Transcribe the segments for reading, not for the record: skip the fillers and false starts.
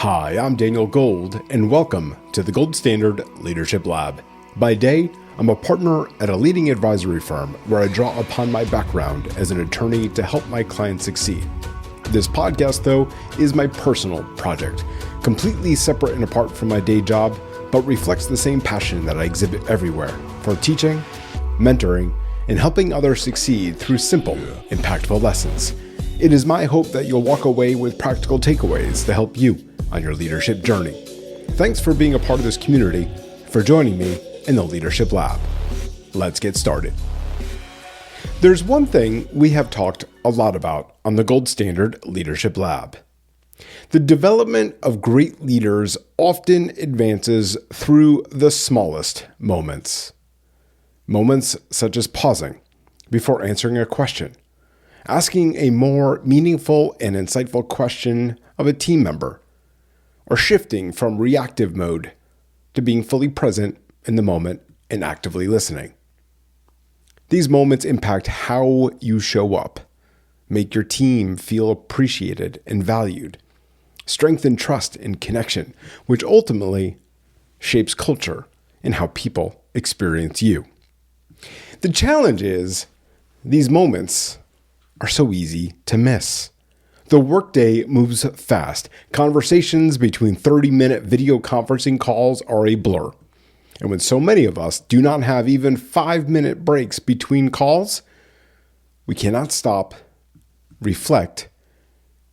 Hi, I'm Daniel Gold, and welcome to the Gold Standard Leadership Lab. By day, I'm a partner at a leading advisory firm where I draw upon my background as an attorney to help my clients succeed. This podcast, though, is my personal project, completely separate and apart from my day job, but reflects the same passion that I exhibit everywhere for teaching, mentoring, and helping others succeed through simple, impactful lessons. It is my hope that you'll walk away with practical takeaways to help you on your leadership journey. Thanks for being a part of this community, for joining me in the Leadership Lab. Let's get started. There's one thing we have talked a lot about on the Gold Standard Leadership Lab. The development of great leaders often advances through the smallest moments. Moments such as pausing before answering a question, asking a more meaningful and insightful question of a team member, or shifting from reactive mode to being fully present in the moment and actively listening. These moments impact how you show up, make your team feel appreciated and valued, strengthen trust and connection, which ultimately shapes culture and how people experience you. The challenge is these moments are so easy to miss. The workday moves fast. Conversations between 30-minute video conferencing calls are a blur. And when so many of us do not have even 5-minute breaks between calls, we cannot stop, reflect,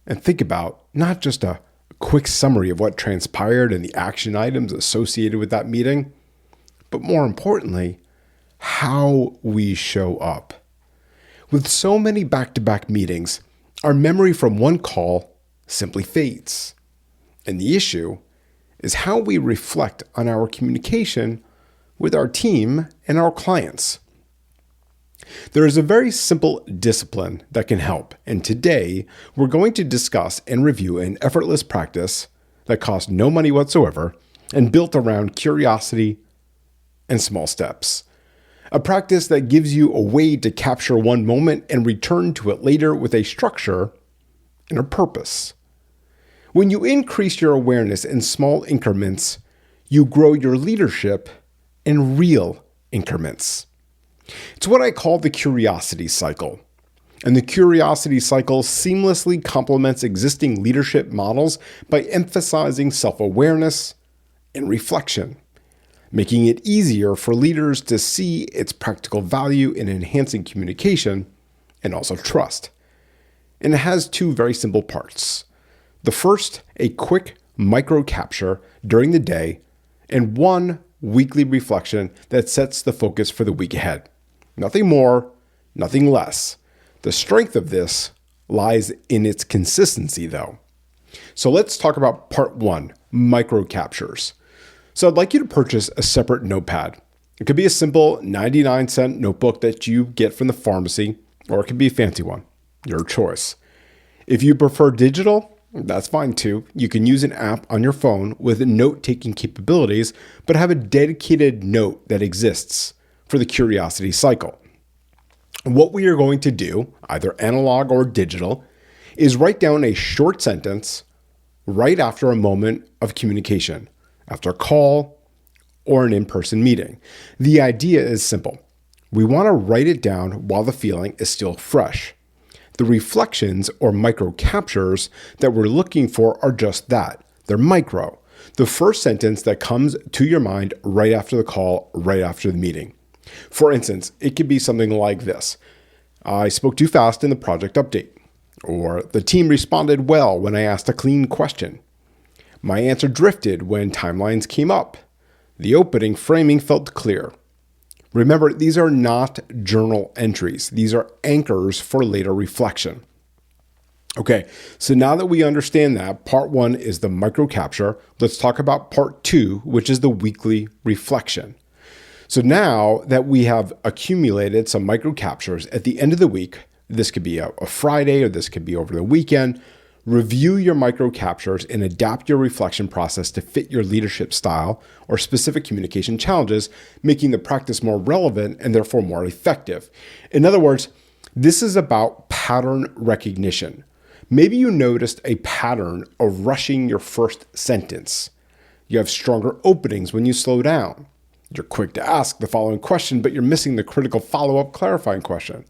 and think about not just a quick summary of what transpired and the action items associated with that meeting, but more importantly, how we show up. With so many back-to-back meetings, our memory from one call simply fades. And the issue is how we reflect on our communication with our team and our clients. There is a very simple discipline that can help, and today we're going to discuss and review an effortless practice that costs no money whatsoever and built around curiosity and small steps. A practice that gives you a way to capture one moment and return to it later with a structure and a purpose. When you increase your awareness in small increments, you grow your leadership in real increments. It's what I call the curiosity cycle. And the curiosity cycle seamlessly complements existing leadership models by emphasizing self-awareness and reflection, making it easier for leaders to see its practical value in enhancing communication and also trust. And it has two very simple parts. The first, a quick micro capture during the day, and one weekly reflection that sets the focus for the week ahead. Nothing more, nothing less. The strength of this lies in its consistency, though. So let's talk about part one, micro captures. So I'd like you to purchase a separate notepad. It could be a simple 99-cent notebook that you get from the pharmacy, or it could be a fancy one, your choice. If you prefer digital, that's fine too. You can use an app on your phone with note-taking capabilities, but have a dedicated note that exists for the curiosity cycle. What we are going to do, either analog or digital, is write down a short sentence right after a moment of communication, after a call or an in-person meeting. The idea is simple. We want to write it down while the feeling is still fresh. The reflections or micro captures that we're looking for are just that. They're micro. The first sentence that comes to your mind right after the call, right after the meeting. For instance, it could be something like this. I spoke too fast in the project update. Or the team responded well when I asked a clean question. My answer drifted when timelines came up. The opening framing felt clear. Remember, these are not journal entries. These are anchors for later reflection. Okay, so now that we understand that, part one is the micro capture. Let's talk about part two, which is the weekly reflection. So now that we have accumulated some micro captures at the end of the week, this could be a Friday or this could be over the weekend, review your micro captures and adapt your reflection process to fit your leadership style or specific communication challenges, making the practice more relevant and therefore more effective. In other words, this is about pattern recognition. Maybe you noticed a pattern of rushing your first sentence. You have stronger openings when you slow down. You're quick to ask the following question, but you're missing the critical follow-up clarifying question.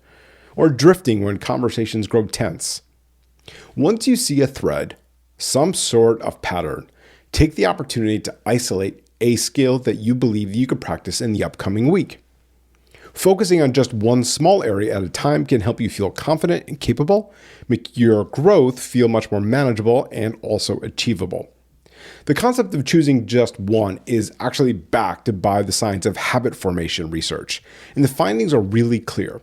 Or drifting when conversations grow tense. Once you see a thread, some sort of pattern, take the opportunity to isolate a skill that you believe you could practice in the upcoming week. Focusing on just one small area at a time can help you feel confident and capable, make your growth feel much more manageable and also achievable. The concept of choosing just one is actually backed by the science of habit formation research, and the findings are really clear.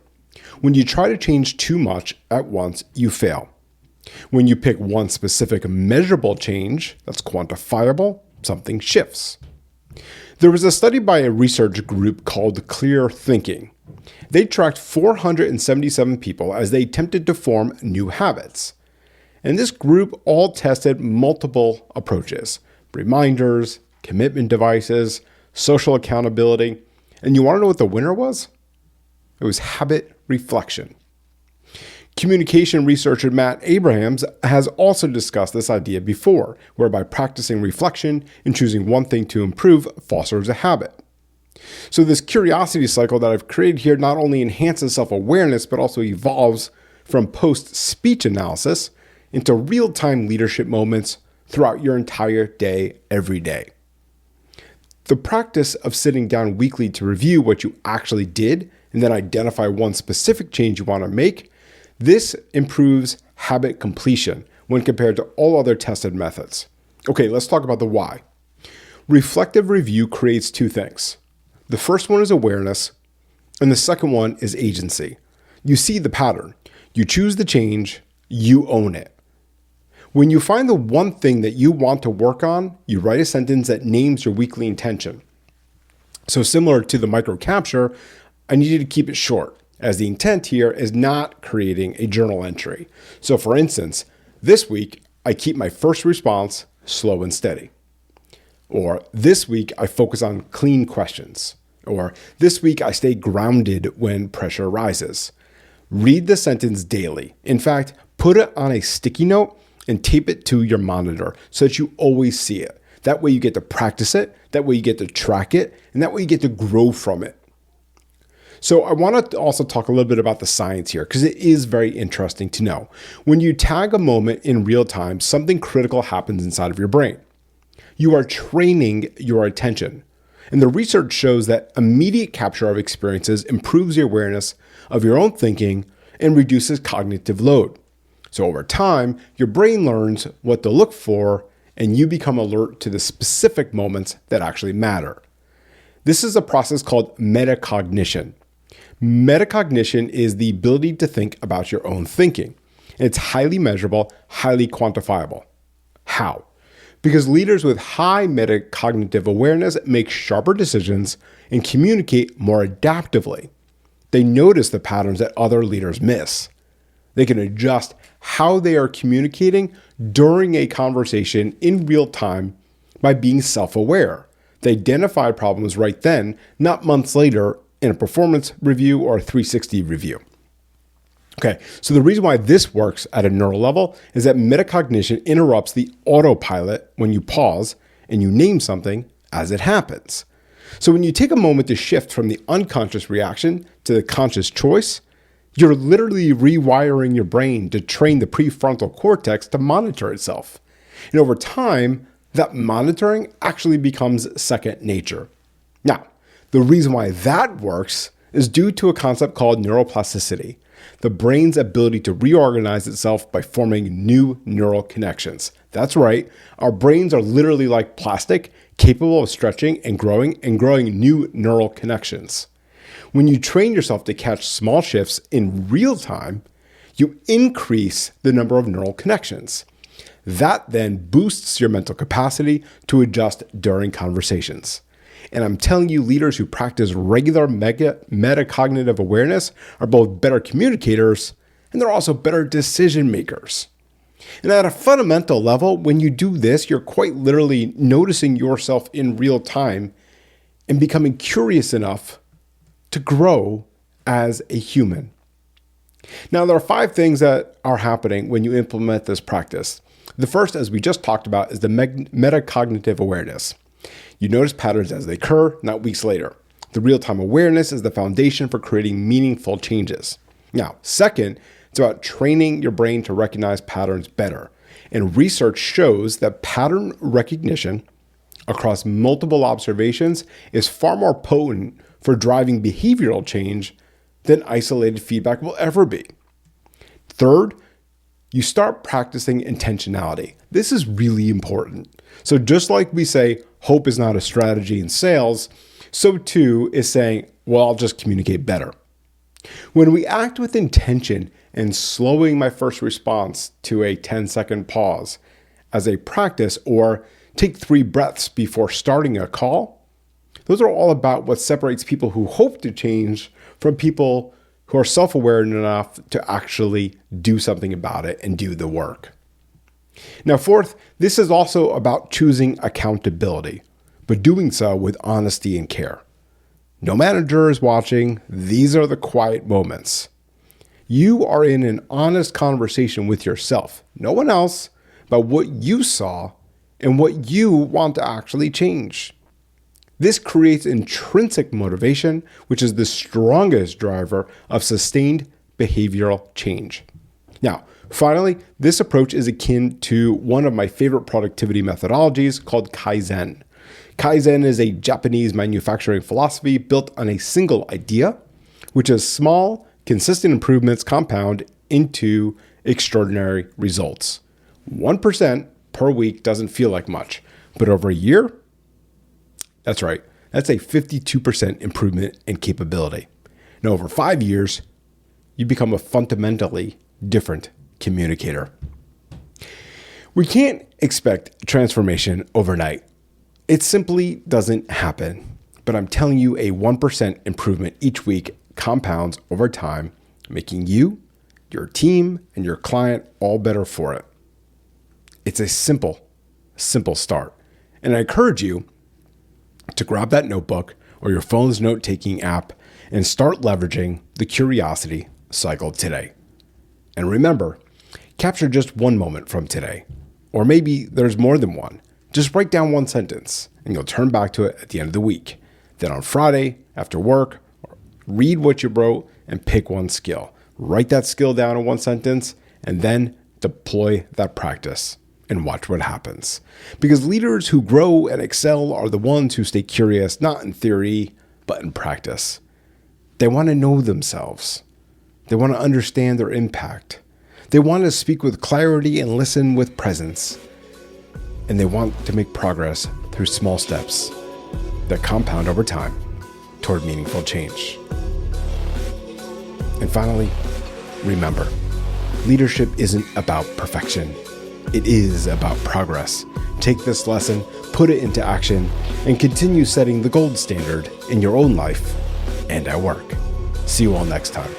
When you try to change too much at once, you fail. When you pick one specific measurable change that's quantifiable, something shifts. There was a study by a research group called Clear Thinking. They tracked 477 people as they attempted to form new habits. And this group all tested multiple approaches: reminders, commitment devices, social accountability. And you want to know what the winner was? It was habit reflection. Communication researcher Matt Abrahams has also discussed this idea before, whereby practicing reflection and choosing one thing to improve fosters a habit. So this curiosity cycle that I've created here not only enhances self-awareness, but also evolves from post-speech analysis into real-time leadership moments throughout your entire day, every day. The practice of sitting down weekly to review what you actually did and then identify one specific change you want to make, this improves habit completion when compared to all other tested methods. Okay, let's talk about the why. Reflective review creates two things. The first one is awareness, and the second one is agency. You see the pattern. You choose the change, you own it. When you find the one thing that you want to work on, you write a sentence that names your weekly intention. So similar to the micro capture, I need you to keep it short, as the intent here is not creating a journal entry. So for instance, this week, I keep my first response slow and steady. Or this week, I focus on clean questions. Or this week, I stay grounded when pressure rises. Read the sentence daily. In fact, put it on a sticky note and tape it to your monitor so that you always see it. That way you get to practice it, that way you get to track it, and that way you get to grow from it. So I want to also talk a little bit about the science here because it is very interesting to know. When you tag a moment in real time, something critical happens inside of your brain. You are training your attention. And the research shows that immediate capture of experiences improves your awareness of your own thinking and reduces cognitive load. So over time, your brain learns what to look for and you become alert to the specific moments that actually matter. This is a process called metacognition. Metacognition is the ability to think about your own thinking. It's highly measurable, highly quantifiable. How? Because leaders with high metacognitive awareness make sharper decisions and communicate more adaptively. They notice the patterns that other leaders miss. They can adjust how they are communicating during a conversation in real time by being self-aware. They identify problems right then, not months later in a performance review or a 360 review. Okay, so the reason why this works at a neural level is that metacognition interrupts the autopilot when you pause and you name something as it happens. So when you take a moment to shift from the unconscious reaction to the conscious choice, you're literally rewiring your brain to train the prefrontal cortex to monitor itself. And over time, that monitoring actually becomes second nature. Now, the reason why that works is due to a concept called neuroplasticity, the brain's ability to reorganize itself by forming new neural connections. That's right, our brains are literally like plastic, capable of stretching and growing new neural connections. When you train yourself to catch small shifts in real time, you increase the number of neural connections. That then boosts your mental capacity to adjust during conversations. And I'm telling you, leaders who practice regular metacognitive awareness are both better communicators and they're also better decision makers. And at a fundamental level, when you do this, you're quite literally noticing yourself in real time and becoming curious enough to grow as a human. Now, there are 5 things that are happening when you implement this practice. The first, as we just talked about, is the metacognitive awareness. You notice patterns as they occur, not weeks later. The real-time awareness is the foundation for creating meaningful changes. Now, second, it's about training your brain to recognize patterns better. And research shows that pattern recognition across multiple observations is far more potent for driving behavioral change than isolated feedback will ever be. Third, you start practicing intentionality. This is really important. So just like we say, hope is not a strategy in sales, so too is saying, well, I'll just communicate better. When we act with intention and slowing my first response to a 10-second pause as a practice, or take 3 breaths before starting a call, those are all about what separates people who hope to change from people who are self-aware enough to actually do something about it and do the work. Now, fourth, this is also about choosing accountability, but doing so with honesty and care. No manager is watching. These are the quiet moments. You are in an honest conversation with yourself, no one else, about what you saw and what you want to actually change. This creates intrinsic motivation, which is the strongest driver of sustained behavioral change. Now, finally, this approach is akin to one of my favorite productivity methodologies called Kaizen. Kaizen is a Japanese manufacturing philosophy built on a single idea, which is small, consistent improvements compound into extraordinary results. 1% per week doesn't feel like much, but over a year, that's right, that's a 52% improvement in capability. Now, over 5 years, you become a fundamentally different communicator. We can't expect transformation overnight. It simply doesn't happen. But I'm telling you, a 1% improvement each week compounds over time, making you, your team, and your client all better for it. It's a simple start. And I encourage you to grab that notebook or your phone's note-taking app and start leveraging the curiosity cycle today. And remember, capture just one moment from today, or maybe there's more than one. Just write down one sentence and you'll turn back to it at the end of the week. Then on Friday, after work, read what you wrote and pick one skill. Write that skill down in one sentence and then deploy that practice and watch what happens. Because leaders who grow and excel are the ones who stay curious, not in theory, but in practice. They want to know themselves. They want to understand their impact. They want to speak with clarity and listen with presence. And they want to make progress through small steps that compound over time toward meaningful change. And finally, remember, leadership isn't about perfection. It is about progress. Take this lesson, put it into action, and continue setting the gold standard in your own life and at work. See you all next time.